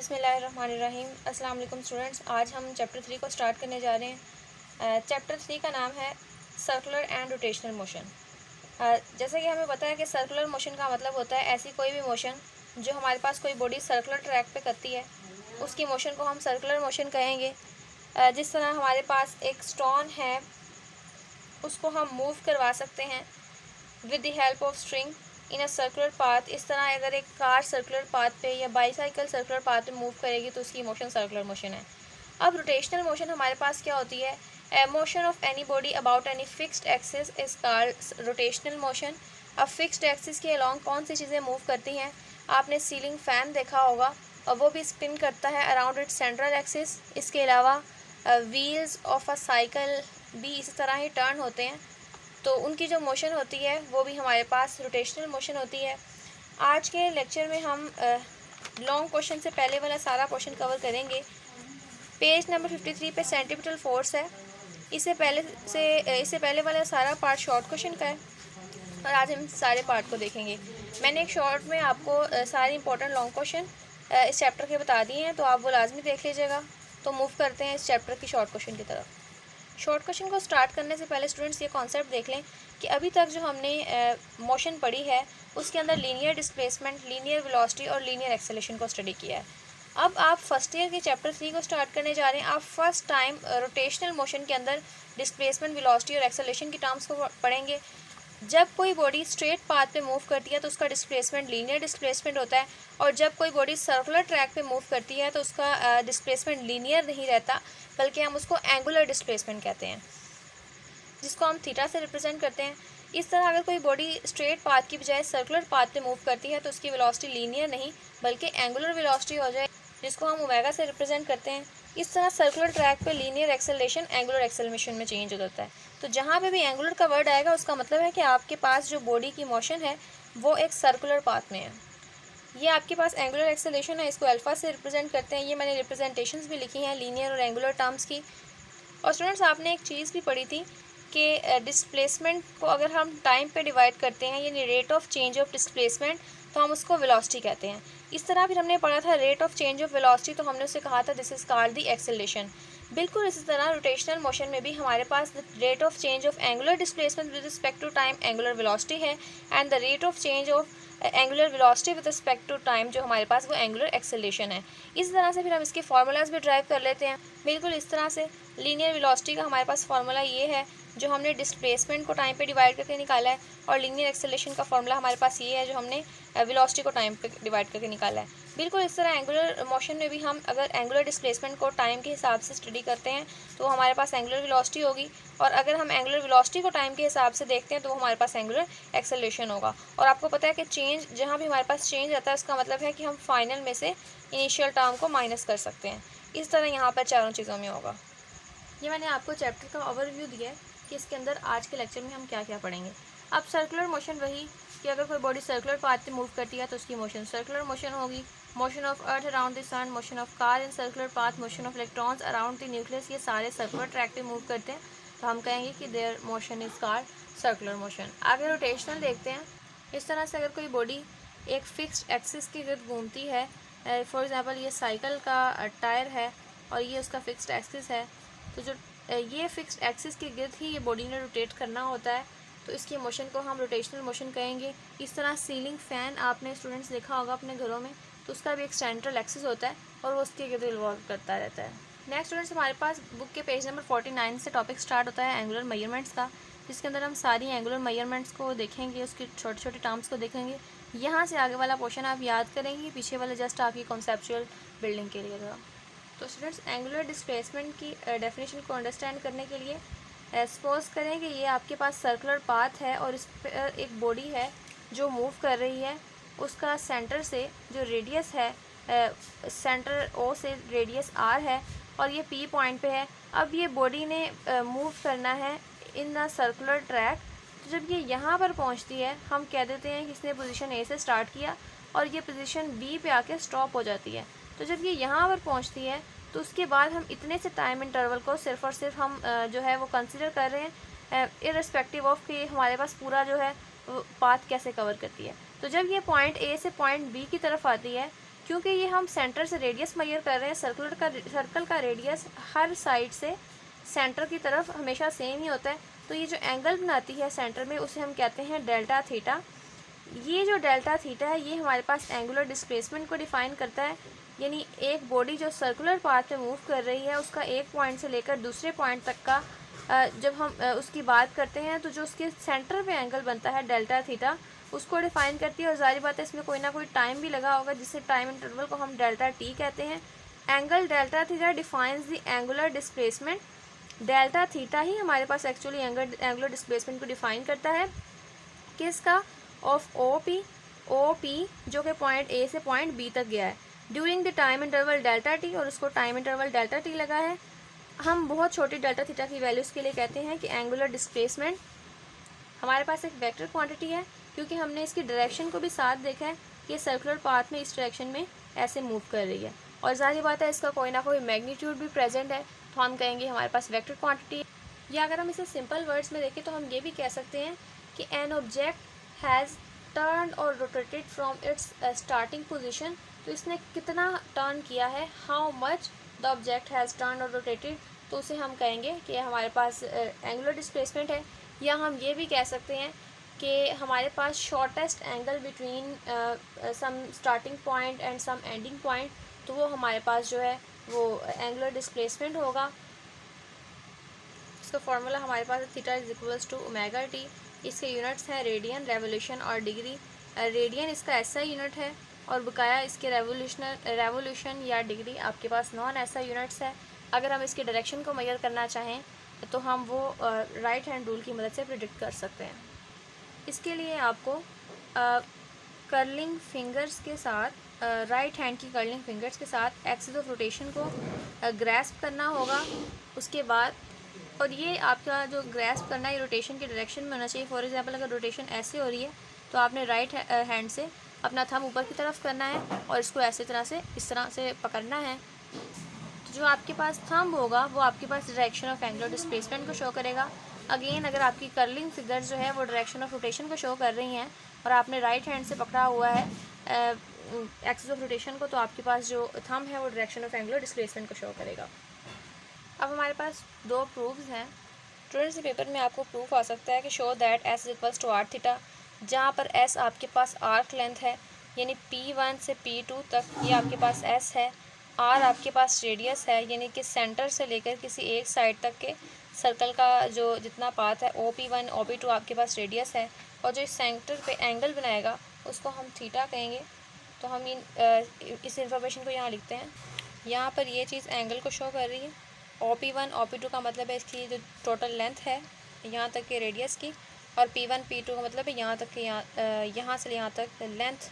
बिस्मिल्लाहिर्रहमानिर्रहीम। अस्सलाम वालेकुम स्टूडेंट्स। आज हम चैप्टर 3 को स्टार्ट करने जा रहे हैं। चैप्टर 3 का नाम है सर्कुलर एंड रोटेशनल मोशन। जैसे कि हमें पता है कि सर्कुलर मोशन का मतलब होता है ऐसी कोई भी मोशन जो हमारे पास कोई बॉडी सर्कुलर ट्रैक पे करती है, उसकी मोशन को हम सर्कुलर मोशन कहेंगे। जिस तरह हमारे पास एक स्टोन है, उसको हम मूव करवा सकते हैं with the help of string in a circular path. इस तरह अगर एक कार सर्कुलर पाथ पे या बाईसाइकिल सर्कुलर पाथ पे मूव करेगी तो उसकी मोशन सर्कुलर मोशन है। अब रोटेशनल मोशन हमारे पास क्या होती है? Motion of any body about any fixed axis is called rotational motion. अब फिक्स्ड एक्सिस के अलॉन्ग कौन सी चीज़ें मूव करती हैं? आपने सीलिंग फ़ैन देखा होगा और वो भी स्पिन करता है अराउंड इट्स सेंट्रल एक्सिस। इसके अलावा व्हील्स ऑफ अ साइकिल भी इसी तरह ही टर्न होते हैं, तो उनकी जो मोशन होती है वो भी हमारे पास रोटेशनल मोशन होती है। आज के लेक्चर में हम लॉन्ग क्वेश्चन से पहले वाला सारा क्वेश्चन कवर करेंगे। पेज नंबर 53 पे सेंटीमीटल फोर्स है। इससे पहले वाला सारा पार्ट शॉर्ट क्वेश्चन का है और आज हम सारे पार्ट को देखेंगे। मैंने एक शॉर्ट में आपको सारे इंपॉर्टेंट लॉन्ग क्वेश्चन इस चैप्टर के बता दिए हैं, तो आप वो लाजमी देख लीजिएगा। तो मूव करते हैं इस चैप्टर की शॉर्ट क्वेश्चन की तरफ। शॉर्ट क्वेश्चन को स्टार्ट करने से पहले स्टूडेंट्स ये कॉन्सेप्ट देख लें कि अभी तक जो हमने मोशन पढ़ी है उसके अंदर लीनियर डिस्प्लेसमेंट, लीनियर वेलोसिटी और लीनियर एक्सेलेरेशन को स्टडी किया है। अब आप फर्स्ट ईयर के चैप्टर 3 को स्टार्ट करने जा रहे हैं। आप फर्स्ट टाइम रोटेशनल मोशन के अंदर डिस्प्लेसमेंट, वेलोसिटी और एक्सेलेरेशन की टर्म्स को पढ़ेंगे। जब कोई बॉडी स्ट्रेट पाथ पे मूव करती है तो उसका डिस्प्लेसमेंट लीनियर डिस्प्लेसमेंट होता है, और जब कोई बॉडी सर्कुलर ट्रैक पे मूव करती है तो उसका डिस्प्लेसमेंट लीनियर नहीं रहता, बल्कि हम उसको एंगुलर डिस्प्लेसमेंट कहते हैं, जिसको हम थीटा से रिप्रेजेंट करते हैं। इस तरह अगर कोई बॉडी स्ट्रेट पाथ की बजाय सर्कुलर पाथ पे मूव करती है तो उसकी वेलोसिटी लीनियर नहीं बल्कि एंगुलर वेलोसिटी हो जाए, जिसको हम ओमेगा से रिप्रेजेंट करते हैं। इस तरह सर्कुलर ट्रैक पे लीनियर एक्सेलरेशन एंगुलर एक्सेलरेशन में चेंज हो जाता है। तो जहाँ पे भी एंगुलर का वर्ड आएगा उसका मतलब है कि आपके पास जो बॉडी की मोशन है वो एक सर्कुलर पाथ में है। ये आपके पास एंगुलर एक्सेलरेशन है, इसको अल्फा से रिप्रेजेंट करते हैं। ये मैंने रिप्रेजेंटेशंस भी लिखी हैं लीनियर और एंगुलर टर्म्स की। और स्टूडेंट्स, आपने एक चीज़ भी पढ़ी थी कि डिस्प्लेसमेंट को अगर हम टाइम पे डिवाइड करते हैं, यानी rate of change of displacement, तो हम उसको वेलोसिटी कहते हैं। इस तरह फिर हमने पढ़ा था rate of change of velocity, तो हमने उससे कहा था this is called the acceleration. बिल्कुल इसी तरह रोटेशनल मोशन में भी हमारे पास rate of change of angular displacement with respect to time angular velocity है, and the rate of change of angular velocity with respect to time जो हमारे पास वो एंगुलर एक्सेलरेशन है। इस तरह से फिर हम इसके फार्मूलाज भी ड्राइव कर लेते हैं। बिल्कुल इस तरह से लीनियर वेलोसिटी का हमारे पास फार्मूला ये है जो हमने डिस्प्लेसमेंट को टाइम पे डिवाइड करके निकाला है, और लीनियर एक्सेलरेशन का फार्मूला हमारे पास ये है जो हमने वेलोसिटी को टाइम पे डिवाइड करके निकाला है। बिल्कुल इस तरह एंगुलर मोशन में भी हम अगर एंगुलर डिस्प्लेसमेंट को टाइम के हिसाब से स्टडी करते हैं तो हमारे पास एंगुलर वेलोसिटी होगी, और अगर हम एंगुलर वेलोसिटी को टाइम के हिसाब से देखते हैं तो हमारे पास एंगुलर एक्सेलरेशन होगा। और आपको पता है कि चेंज जहाँ भी हमारे पास चेंज आता है उसका मतलब है कि हम फाइनल में से इनिशियल टर्म को माइनस कर सकते हैं। इस तरह यहाँ पर चारों चीज़ों में होगा। ये मैंने आपको चैप्टर का ओवरव्यू दिया है कि इसके अंदर आज के लेक्चर में हम क्या क्या पढ़ेंगे। अब सर्कुलर मोशन वही कि अगर कोई बॉडी सर्कुलर पाथ पे मूव करती है तो उसकी मोशन सर्कुलर मोशन होगी। Motion of earth around the sun, motion of car in circular path, motion of electrons around the nucleus, ये सारे सर्कुलर ट्रैक पे मूव करते हैं, तो हम कहेंगे कि there motion is called circular motion. आगे रोटेशनल देखते हैं। इस तरह से अगर कोई बॉडी एक फिक्स्ड एक्सिस के गिर्द घूमती है, फॉर एग्जाम्पल ये साइकिल का टायर है और ये उसका फिक्स्ड एक्सिस है, तो जो ये फिक्स्ड एक्सिस के गिर्द ही ये बॉडी ने रोटेट करना होता है, तो इसकी मोशन को हम रोटेशनल मोशन कहेंगे। इस तरह सीलिंग फ़ैन आपने स्टूडेंट्स देखा होगा अपने घरों में, तो उसका भी एक सेंट्रल एक्सिस होता है और वो उसके गिर्द रिवॉल्व करता रहता है। नेक्स्ट स्टूडेंट्स, हमारे पास बुक के पेज नंबर 49 से टॉपिक स्टार्ट होता है एंगुलर मेजरमेंट्स का, जिसके अंदर हम सारी एंगुलर मेजरमेंट्स को देखेंगे, उसके छोटे छोटे टर्म्स को देखेंगे। यहाँ से आगे वाला पोर्शन आप याद करेंगे, पीछे वाला जस्ट आपकी कॉन्सेप्चुअल बिल्डिंग के लिए था। तो स्टूडेंट्स, एंगुलर डिस्प्लेसमेंट की डेफिनेशन को अंडरस्टैंड करने के लिए सपोज करें कि ये आपके पास सर्कुलर पाथ है और इस पर एक बॉडी है जो मूव कर रही है। उसका सेंटर से जो रेडियस है, सेंटर ओ से रेडियस आर है और ये पी पॉइंट पे है। अब ये बॉडी ने मूव करना है इन द सर्कुलर ट्रैक। तो जब ये यहाँ पर पहुँचती है, हम कह देते हैं कि इसने पोजीशन ए से स्टार्ट किया और ये पोजीशन बी पे आके स्टॉप हो जाती है। तो जब ये यहाँ पर पहुँचती है तो उसके बाद हम इतने से टाइम इंटरवल को सिर्फ और सिर्फ हम जो है वो कंसिडर कर रहे हैं, इर्रेस्पेक्टिव ऑफ कि हमारे पास पूरा जो है पाथ कैसे कवर करती है। तो जब ये पॉइंट ए से पॉइंट बी की तरफ आती है क्योंकि ये हम सेंटर से रेडियस मेजर कर रहे हैं, सर्कल का रेडियस हर साइड से सेंटर की तरफ हमेशा सेम ही होता है। तो ये जो एंगल बनाती है सेंटर में उसे हम कहते हैं डेल्टा थीटा। ये जो डेल्टा थीटा है ये हमारे पास एंगुलर डिस्प्लेसमेंट को डिफ़ाइन करता है, यानी एक बॉडी जो सर्कुलर पाथ में मूव कर रही है उसका एक पॉइंट से लेकर दूसरे पॉइंट तक का जब हम उसकी बात करते हैं तो जो उसके सेंटर पे एंगल बनता है डेल्टा थीटा उसको डिफ़ाइन करती है। और जारी बात है इसमें कोई ना कोई टाइम भी लगा होगा जिससे टाइम इंटरवल को हम डेल्टा टी कहते हैं। Angle delta theta defines the angular displacement. Delta theta ही हमारे पास एक्चुअली एंगुलर डिस्प्लेसमेंट को डिफ़ाइन करता है, किसका, ऑफ ओ पी जो कि पॉइंट ए से पॉइंट बी तक गया है during the time interval delta T, और उसको टाइम इंटरवल डेल्टा टी लगा है। हम बहुत छोटी डेल्टा थीटा की वैल्यूज़ के लिए कहते हैं कि एंगुलर डिस्प्लेसमेंट हमारे पास एक वेक्टर क्वांटिटी है, क्योंकि हमने इसकी डायरेक्शन को भी साथ देखा है कि सर्कुलर पाथ में इस डायरेक्शन में ऐसे मूव कर रही है, और ज़ाहिर बात है इसका कोई ना कोई मैग्नीट्यूड भी प्रेजेंट है, तो हम कहेंगे हमारे पास वेक्टर क्वांटिटी है। या अगर हम इसे सिंपल वर्ड्स में देखें तो हम ये भी कह सकते हैं कि एन ऑब्जेक्ट हैज़ टर्न और rotated from its starting position. तो इसने कितना टर्न किया है, how much the object has turn और रोटेटेड, तो उसे हम कहेंगे कि हमारे पास एंगुलर डिस्प्लेसमेंट है। या हम ये भी कह सकते हैं कि हमारे पास shortest angle between some starting point and some ending point, तो वो हमारे पास जो है वो एंगुलर डिस्प्लेसमेंट होगा। इसका फार्मूला हमारे पास theta is equals to omega T. इसके यूनिट्स हैं रेडियन, रेवोल्यूशन और डिग्री। रेडियन इसका एसआई यूनिट है और बकाया इसके रेवोल्यूशन या डिग्री आपके पास नॉन एसआई यूनिट्स है। अगर हम इसकी डायरेक्शन को मेजर करना चाहें तो हम वो राइट हैंड रूल की मदद से प्रिडिक्ट कर सकते हैं। इसके लिए आपको कर्लिंग फिंगर्स के साथ राइट हैंड की कर्लिंग फिंगर्स के साथ एक्सिस ऑफ रोटेशन को ग्रैस्प करना होगा। उसके बाद और ये आपका जो ग्रैस्प करना है रोटेशन की डायरेक्शन में होना चाहिए। फॉर एग्जांपल अगर रोटेशन ऐसे हो रही है तो आपने राइट हैंड से अपना थंब ऊपर की तरफ करना है और इसको ऐसे तरह से इस तरह से पकड़ना है। तो जो आपके पास थंब होगा वो आपके पास डायरेक्शन ऑफ एंगुलर डिस्प्लेसमेंट को शो करेगा। अगेन अगर आपकी कर्लिंग फिगर्स जो है वो डायरेक्शन ऑफ रोटेशन को शो कर रही हैं और आपने राइट हैंड से पकड़ा हुआ है एक्सिस ऑफ रोटेशन को, तो आपके पास जो थंब है वो डायरेक्शन ऑफ एंगुलर डिस्प्लेसमेंट को शो करेगा। अब हमारे पास दो प्रूफ्स हैं। स्टूडेंट्स के पेपर में आपको प्रूफ आ सकता है कि show that S is equals to R theta, जहाँ पर एस आपके पास आर्क लेंथ है यानी P1 से P2 तक ये आपके पास एस है। आर आपके पास रेडियस है यानी कि सेंटर से लेकर किसी एक साइड तक के सर्कल का जो जितना पाथ है OP1 OP2 आपके पास रेडियस है, और जो इस सेंटर पे एंगल बनाएगा उसको हम थीटा कहेंगे। तो हम इस इंफॉर्मेशन को यहाँ लिखते हैं। यहाँ पर ये चीज़ एंगल को शो कर रही है। OP1 OP2 का मतलब है इसकी जो टोटल लेंथ है यहाँ तक के रेडियस की, और P1 P2 का मतलब है यहाँ तक के यहाँ से यहाँ तक लेंथ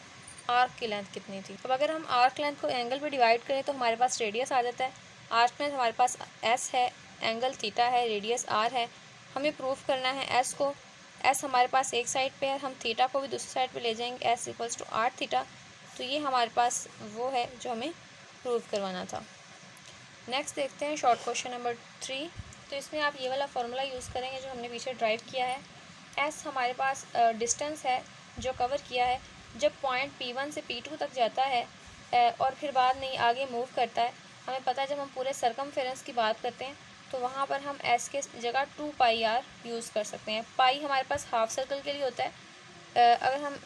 आर्क की लेंथ कितनी थी। अब अगर हम आर्क लेंथ को एंगल पे डिवाइड करें तो हमारे पास रेडियस आ जाता है। आर्क लेंथ हमारे पास S है, एंगल थीटा है, रेडियस R है। हमें प्रूफ करना है S को। S हमारे पास एक साइड पे है, हम थीटा को भी दूसरी साइड पे ले जाएंगे, S equals to R theta. तो ये हमारे पास वो है जो हमें प्रूफ करवाना था। नेक्स्ट देखते हैं शॉर्ट क्वेश्चन नंबर 3। तो इसमें आप ये वाला फार्मूला यूज़ करेंगे जो हमने पीछे ड्राइव किया है। एस हमारे पास डिस्टेंस है जो कवर किया है जब पॉइंट P1 से P2 तक जाता है और फिर बाद में आगे मूव करता है। हमें पता है जब हम पूरे सरकमफेरेंस की बात करते हैं तो वहाँ पर हम एस के जगह 2πr यूज़ कर सकते हैं। पाई हमारे पास हाफ सर्कल के लिए होता है। अगर हम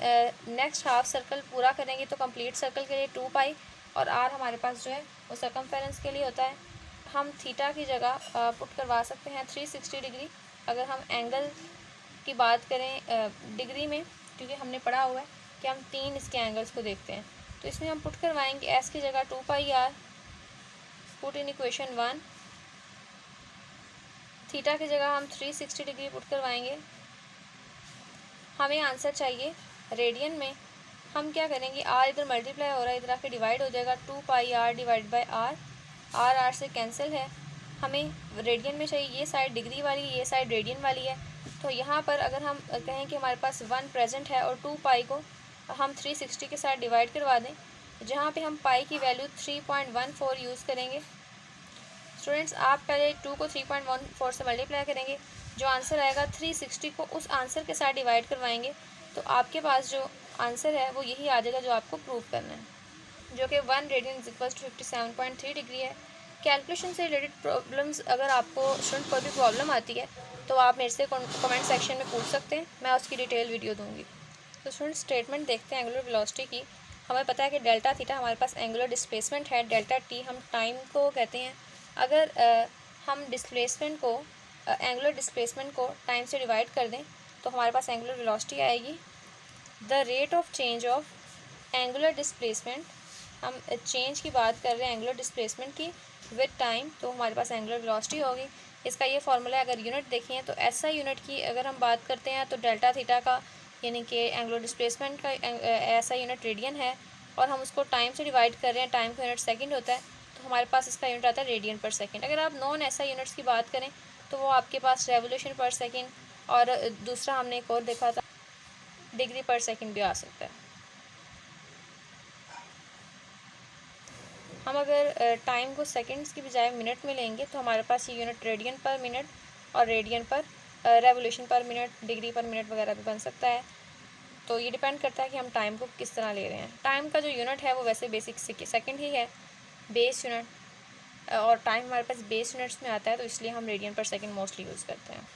नेक्स्ट हाफ सर्कल पूरा करेंगे तो कंप्लीट सर्कल के लिए 2π, और आर हमारे पास जो है वो सरकमफेरेंस के लिए होता है। हम थीटा की जगह पुट करवा सकते हैं 360 डिग्री। अगर हम एंगल की बात करें डिग्री में, क्योंकि हमने पढ़ा हुआ है कि हम 3 इसके एंगल्स को देखते हैं, तो इसमें हम पुट करवाएंगे एस की जगह 2πr, put in equation 1। Theta की जगह हम 360 डिग्री पुट करवाएंगे। हमें आंसर चाहिए रेडियन में। हम क्या करेंगे, आर इधर मल्टीप्लाई हो रहा है, इधर आके डिवाइड हो जाएगा, 2πr divide by R. R से कैंसिल है। हमें रेडियन में चाहिए, ये साइड डिग्री वाली, ये साइड रेडियन वाली है। तो यहाँ पर अगर हम कहें कि हमारे पास 1 प्रेजेंट है और 2π को हम 360 के साथ डिवाइड करवा दें, जहाँ पे हम पाई की वैल्यू 3.14 यूज़ करेंगे। स्टूडेंट्स आप पहले 2 को 3.14 से मल्टीप्लाई करेंगे, जो आंसर आएगा 360 को उस आंसर के साथ डिवाइड करवाएंगे, तो आपके पास जो आंसर है वो यही आ जाएगा जो आपको प्रूव करना है। जो कि 1 radian is equal to 57.3 degree है। कैलकुलेशन से रिलेटेड प्रॉब्लम्स अगर आपको स्टूडेंट कोई भी प्रॉब्लम आती है तो आप मेरे से कमेंट सेक्शन में पूछ सकते हैं, मैं उसकी डिटेल वीडियो दूंगी। तो स्टूडेंट स्टेटमेंट देखते हैं एंगुलर वेलोसिटी की। हमें पता है कि डेल्टा थीटा हमारे पास एंगुलर डिस्प्लेसमेंट है, डेल्टा टी हम टाइम को कहते हैं। अगर हम डिस्प्लेसमेंट को एंगुलर डिस्प्लेसमेंट को टाइम से डिवाइड कर दें तो हमारे पास एंगुलर वेलोसिटी आएगी। The rate of change of angular displacement, हम चेंज की बात कर रहे हैं एंगुलर डिस्प्लेसमेंट की विद टाइम, तो हमारे पास एंगुलर वेलोसिटी होगी। इसका ये फॉर्मूला है। अगर यूनिट देखें तो एसआई यूनिट की अगर हम बात करते हैं तो डेल्टा थीटा का यानी कि एंगुलर डिस्प्लेसमेंट का एसआई यूनिट रेडियन है और हम उसको टाइम से डिवाइड कर रहे हैं, टाइम का यूनिट सेकंड होता है, तो हमारे पास इसका यूनिट आता है रेडियन पर सेकंड। अगर आप नॉन एसआई यूनिट्स की बात करें तो वो आपके पास रेवोल्यूशन पर सेकंड और दूसरा हमने एक और देखा था डिग्री पर सेकंड भी आ सकता है। हम अगर टाइम को सेकंड्स की बजाय मिनट में लेंगे तो हमारे पास ये यूनिट रेडियन पर मिनट और रेडियन पर रेवोल्यूशन पर मिनट, डिग्री पर मिनट वगैरह भी बन सकता है। तो ये डिपेंड करता है कि हम टाइम को किस तरह ले रहे हैं। टाइम का जो यूनिट है वो वैसे बेसिक सेकंड ही है, बेस यूनिट, और टाइम हमारे पास बेस यूनिट्स में आता है तो इसलिए हम रेडियन पर सेकंड मोस्टली यूज़ करते हैं।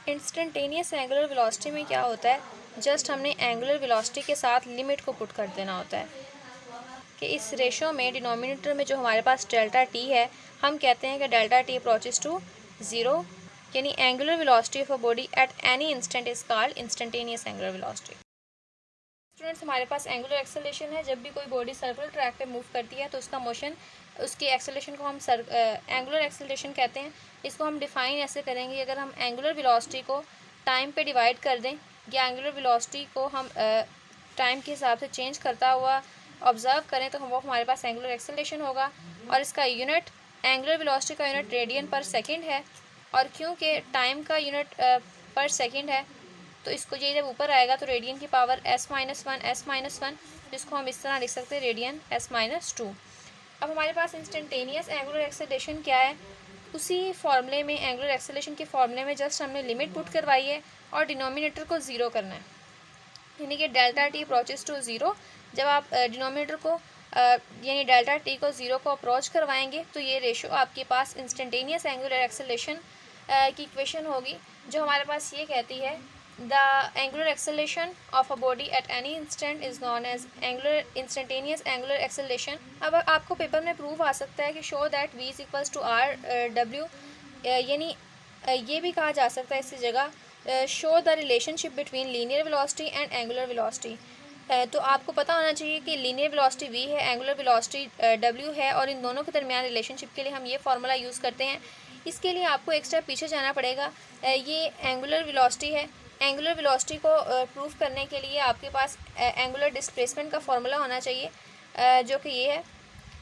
इंस्टेंटेनियस एंगुलर वेलोसिटी में क्या होता है, जस्ट हमने एंगुलर वेलोसिटी के साथ लिमिट को पुट कर देना होता है कि इस रेशो में डिनोमिनेटर में जो हमारे पास डेल्टा टी है, हम कहते हैं कि delta T approaches to zero, यानी angular velocity of a body at any instant is called instantaneous angular velocity. Students, हमारे पास एंगुलर एक्सेलरेशन है। जब भी कोई बॉडी सर्कुलर ट्रैक पे मूव करती है तो उसका मोशन, उसकी एक्सेलरेशन को हम एंगुलर एक्सेलरेशन कहते हैं। इसको हम डिफाइन ऐसे करेंगे, अगर हम एंगुलर वेलोसिटी को टाइम पे डिवाइड कर दें या एंगुलर वेलोसिटी को हम टाइम के हिसाब से चेंज करता हुआ ऑब्ज़र्व करें तो वो हमारे पास एंगुलर एक्सेलरेशन होगा। और इसका यूनिट, एंगुलर वेलोसिटी का यूनिट रेडियन पर सेकेंड है, और क्योंकि टाइम का यूनिट पर सेकेंड है तो इसको ये जब ऊपर आएगा तो रेडियन की पावर s-1 जिसको हम इस तरह लिख सकते हैं रेडियन s-2। अब हमारे पास इंस्टेंटेनियस एंगुलर एक्सेलरेशन क्या है, उसी फॉर्मूले में, एंगुलर एक्सेलरेशन के फॉर्मूले में जस्ट हमने लिमिट पुट करवाई है और डिनोमिनेटर को ज़ीरो करना है, यानी कि delta T approaches to zero. जब आप डिनोमिनेटर को यानी डेल्टा टी को ज़ीरो को अप्रोच करवाएंगे तो ये रेशो आपके पास इंस्टेंटेनियस एंगुलर एक्सेलरेशन की इक्वेशन होगी, जो हमारे पास ये कहती है the angular acceleration of a body at any instant is known as instantaneous angular acceleration. अब आपको पेपर में प्रूफ आ सकता है कि show that v is equals to R W, यानी ये भी कहा जा सकता है इसी जगह show the relationship between linear velocity and angular velocity. तो आपको पता होना चाहिए कि लीनियर वेलोसिटी v है, एंगुलर वेलोसिटी w है, और इन दोनों के दरमियान रिलेशनशिप के लिए हम ये फार्मूला यूज़ करते हैं। इसके लिए आपको एक स्टेप पीछे जाना पड़ेगा। ये एंगुलर वेलोसिटी है। एंगुलर वेलोसिटी को प्रूफ करने के लिए आपके पास एंगुलर डिस्प्लेसमेंट का फार्मूला होना चाहिए, जो कि ये है।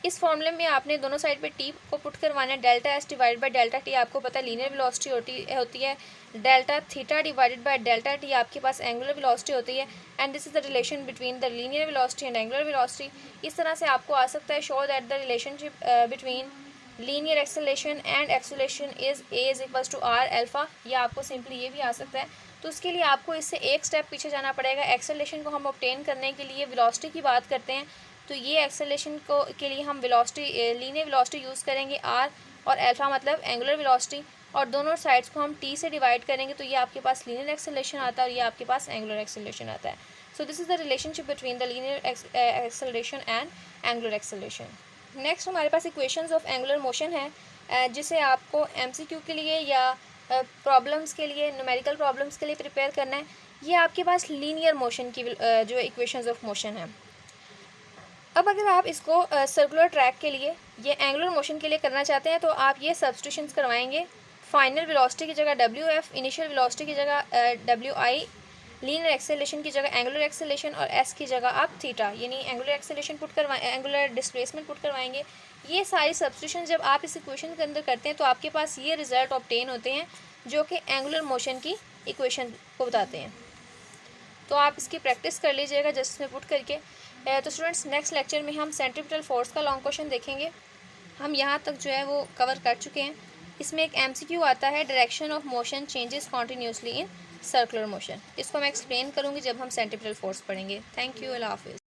इस फॉर्मूले में आपने दोनों साइड पे टी को पुट करवाना है। Delta S divide by delta T आपको पता है लीनियर वेलोसिटी होती है। Delta theta divided by delta T आपके पास एंगुलर वेलोसिटी होती है। And this is the relation between the linear velocity and angular velocity. इस तरह से आपको आ सकता है show that the relationship between linear acceleration and acceleration is A is equals to R alpha, या आपको सिंपली ये भी आ सकता है। तो उसके लिए आपको इससे एक स्टेप पीछे जाना पड़ेगा। एक्सेलरेशन को हम ऑब्टेन करने के लिए वेलोसिटी की बात करते हैं, तो ये एक्सेलरेशन को के लिए हम वेलोसिटी, लीनियर वेलोसिटी यूज़ करेंगे आर, और अल्फा मतलब एंगुलर वेलोसिटी, और दोनों साइड्स को हम टी से डिवाइड करेंगे तो ये आपके पास लीनियर एक्सेलरेशन आता है और ये आपके पास एंगुलर एक्सेलरेशन आता है। So this is the relationship between the linear acceleration and angular acceleration. Next हमारे पास इक्वेशंस ऑफ एंगुलर मोशन है, जिसे आपको एमसीक्यू के लिए या प्रॉब्लम्स के लिए, न्यूमेरिकल प्रॉब्लम्स के लिए प्रिपेयर करना है। ये आपके पास लीनियर मोशन की जो इक्वेशंस ऑफ मोशन है। अब अगर आप इसको सर्कुलर ट्रैक के लिए, ये एंगुलर मोशन के लिए करना चाहते हैं तो आप ये सब्स्टिट्यूशंस करवाएंगे। फाइनल वेलोसिटी की जगह WF, इनिशियल वेलोसिटी की जगह WI, लीनियर एक्सेलरेशन की जगह एंगुलर एक्सेलरेशन, और S की जगह आप थीटा यानी एंगुलर एक्सेलरेशन पुट करवाएं, एंगुलर डिस्प्लेसमेंट पुट करवाएंगे। ये सारी सब्स्टिट्यूशन जब आप इस इक्वेशन के अंदर करते हैं तो आपके पास ये रिजल्ट ऑब्टेन होते हैं जो कि एंगुलर मोशन की इक्वेशन को बताते हैं। तो आप इसकी प्रैक्टिस कर लीजिएगा जस्ट में पुट करके। तो स्टूडेंट्स, नेक्स्ट लेक्चर में हम सेंट्रीपिटल फोर्स का लॉन्ग क्वेश्चन देखेंगे। हम यहाँ तक जो है वो कवर कर चुके हैं। इसमें एक MCQ आता है, direction of motion changes continuously in circular motion. इसको मैं एक्सप्लेन करूँगी जब हम सेंट्रीपिटल फोर्स पढ़ेंगे। थैंक यू, अल्लाह हाफिज़।